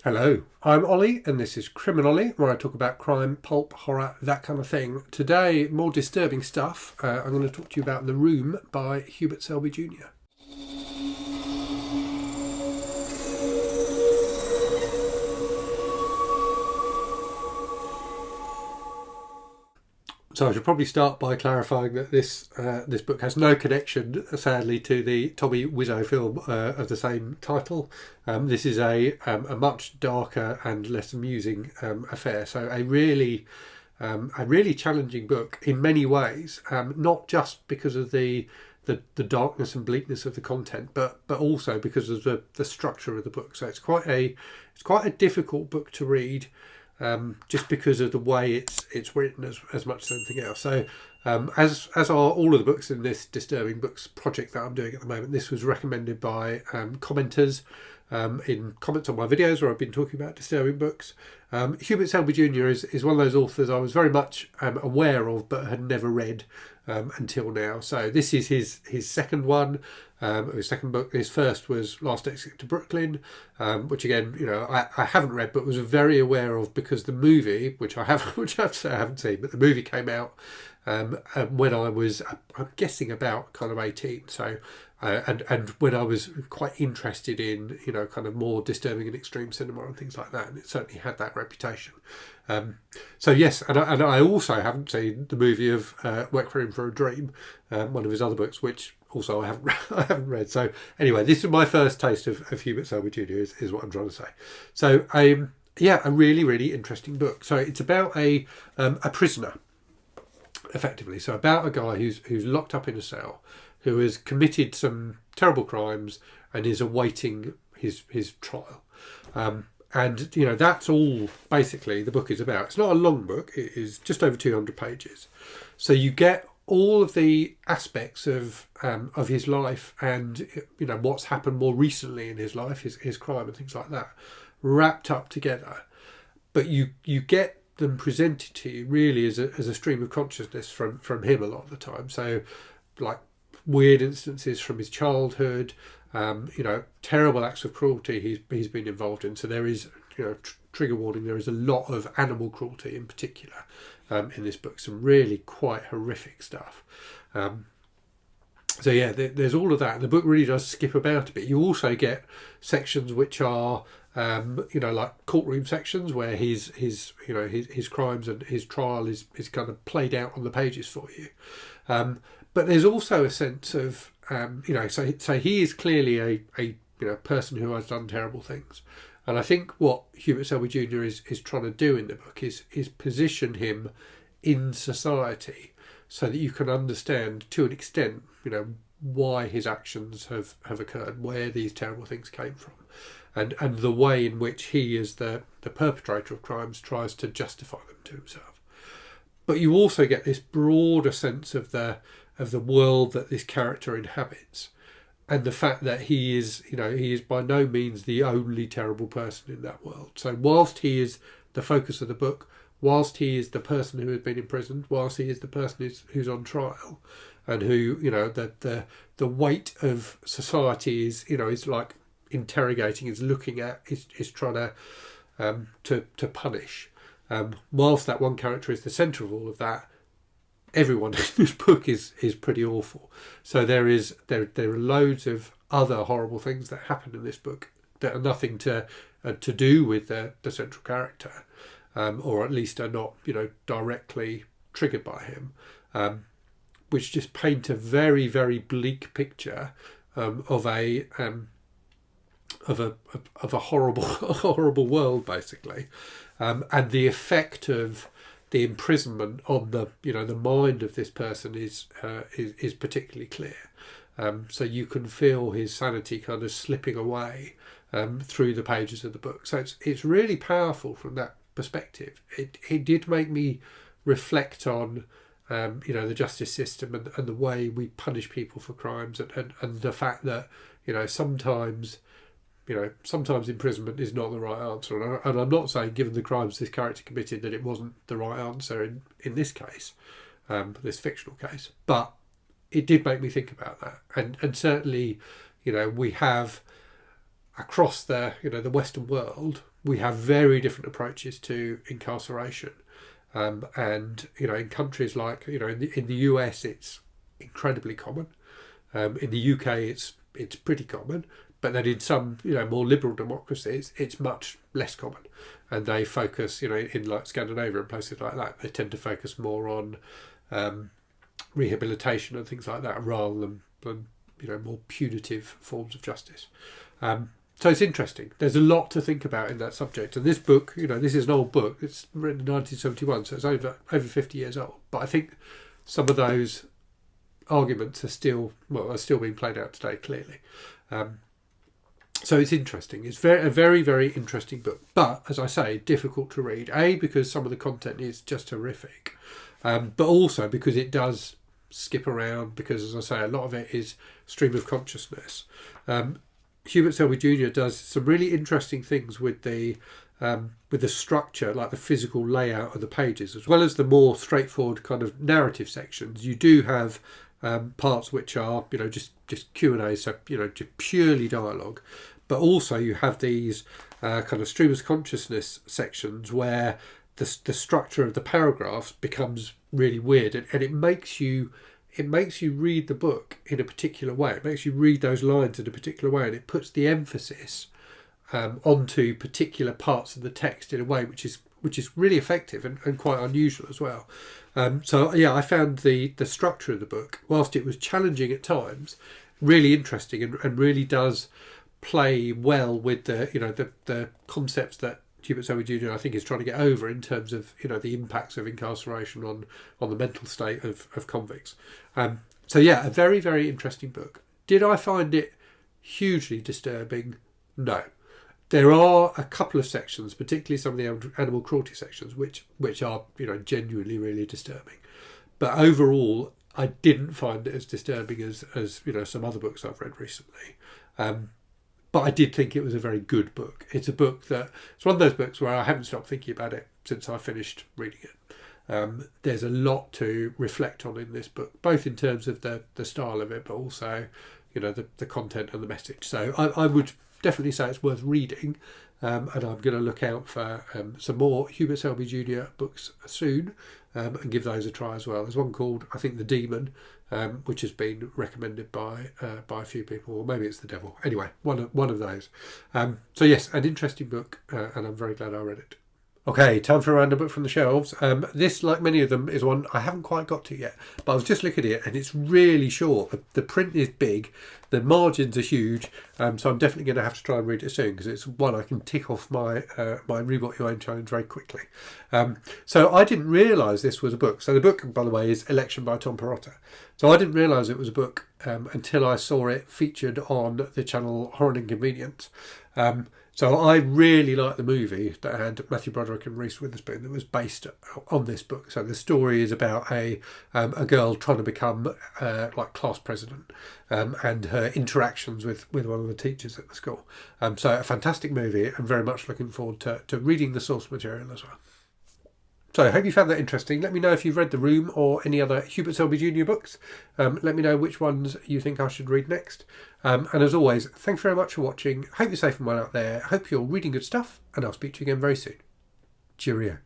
Hello, I'm Ollie, and this is Criminolly, where I talk about crime, pulp, horror, that kind of thing. Today, more disturbing stuff. I'm going to talk to you about The Room by Hubert Selby Jr. So I should probably start by clarifying that this book has no connection, sadly, to the Tommy Wiseau film of the same title. This is a much darker and less amusing affair. So a really challenging book in many ways, not just because of the darkness and bleakness of the content, but also because of the structure of the book. So it's quite a difficult book to read, just because of the way it's written as much as anything else. So as are all of the books in this Disturbing Books project that I'm doing at the moment, this was recommended by commenters in comments on my videos where I've been talking about disturbing books. Hubert Selby Jr. is one of those authors I was very much aware of but had never read until now. So this is his second one, his second book. His first was Last Exit to Brooklyn, which again, I haven't read but was very aware of because the movie, which I have to say I haven't seen, but the movie came out when I was, I'm guessing, about kind of 18. So and when I was quite interested in kind of more disturbing and extreme cinema and things like that, and it certainly had that reputation. So yes, and I also haven't seen the movie of Requiem for a Dream, one of his other books, which also I haven't read. So anyway, this is my first taste of Hubert Selby Jr. is what I'm trying to say. So yeah, a really interesting book. So it's about a prisoner, effectively. So about a guy who's locked up in a cell, who has committed some terrible crimes and is awaiting his trial. And that's all basically the book is about. It's not a long book. It is just over 200 pages. So you get all of the aspects of his life and what's happened more recently in his life, his crime and things like that, wrapped up together. But you get them presented to you really as a stream of consciousness from him a lot of the time. So like weird instances from his childhood, terrible acts of cruelty he's been involved in. So there is, trigger warning, there is a lot of animal cruelty in particular in this book, some really quite horrific stuff. So yeah, there's all of that, and the book really does skip about a bit. You also get sections which are like courtroom sections where his crimes and his trial is kind of played out on the pages for you. But there's also a sense of so he is clearly a person who has done terrible things, and I think what Hubert Selby Jr. is trying to do in the book is position him in society so that you can understand to an extent why his actions have occurred, where these terrible things came from, and the way in which he, as the perpetrator of crimes, tries to justify them to himself. But you also get this broader sense of the world that this character inhabits, and the fact that he is by no means the only terrible person in that world. So whilst he is the focus of the book, whilst he is the person who has been imprisoned, whilst he is the person who's on trial, and who the weight of society is like interrogating, is looking at, is trying to punish. Whilst that one character is the centre of all of that, everyone in this book is pretty awful. So there are loads of other horrible things that happen in this book that are nothing to do with the central character, or at least are not directly triggered by him, which just paint a very bleak picture of a horrible world, basically, and the effect of the imprisonment on the mind of this person is particularly clear. So you can feel his sanity kind of slipping away through the pages of the book. So it's really powerful from that perspective. It did make me reflect on the justice system and the way we punish people for crimes, and the fact that sometimes imprisonment is not the right answer. And I'm not saying, given the crimes this character committed, that it wasn't the right answer in this case, this fictional case. But it did make me think about that. And certainly, we have across the Western world, we have very different approaches to incarceration. And, in countries like, in the US, it's incredibly common. In the UK, it's pretty common. But then in some, more liberal democracies, it's much less common. And they focus, in like Scandinavia and places like that, they tend to focus more on rehabilitation and things like that rather than more punitive forms of justice. So it's interesting. There's a lot to think about in that subject. And this book, this is an old book. It's written in 1971, so it's over 50 years old. But I think some of those arguments are still being played out today, clearly. So it's interesting. It's a very, very interesting book. But, as I say, difficult to read. A, because some of the content is just horrific. But also because it does skip around, because, as I say, a lot of it is stream of consciousness. Hubert Selby Jr. does some really interesting things with the structure, like the physical layout of the pages, as well as the more straightforward kind of narrative sections. You do have parts which are, just Q&A, so, just purely dialogue. But also you have these kind of stream of consciousness sections where the structure of the paragraphs becomes really weird, and it makes you read the book in a particular way. It makes you read those lines in a particular way, and it puts the emphasis onto particular parts of the text in a way which is really effective and quite unusual as well. So yeah, I found the structure of the book, whilst it was challenging at times, really interesting and really does play well with the concepts that Hubert Selby Jr. I think is trying to get over in terms of the impacts of incarceration on the mental state of convicts. So yeah, a very, very interesting book. Did I find it hugely disturbing? No. There are a couple of sections, particularly some of the animal cruelty sections, which are genuinely really disturbing. But overall, I didn't find it as disturbing as some other books I've read recently. But I did think it was a very good book. It's a book it's one of those books where I haven't stopped thinking about it since I finished reading it. There's a lot to reflect on in this book, both in terms of the style of it, but also, the content and the message. So I would definitely say it's worth reading, and I'm going to look out for some more Hubert Selby Jr. books soon, and give those a try as well. There's one called, I think, The Demon, which has been recommended by a few people, or maybe it's The Devil. Anyway, one of those. So yes, an interesting book, and I'm very glad I read it. Okay, time for a random book from the shelves. This, like many of them, is one I haven't quite got to yet, but I was just looking at it and it's really short. The print is big, the margins are huge, so I'm definitely going to have to try and read it soon, because it's one I can tick off my Read What You Own challenge very quickly. So I didn't realise this was a book. So the book, by the way, is Election by Tom Perrotta. So I didn't realise it was a book until I saw it featured on the channel Horror and Inconvenience. So I really like the movie that had Matthew Broderick and Reese Witherspoon that was based on this book. So the story is about a girl trying to become like class president, and her interactions with one of the teachers at the school. So a fantastic movie, and very much looking forward to reading the source material as well. So I hope you found that interesting. Let me know if you've read The Room or any other Hubert Selby Jr. books. Let me know which ones you think I should read next. And as always, thanks very much for watching. Hope you're safe and well out there. Hope you're reading good stuff, and I'll speak to you again very soon. Cheerio.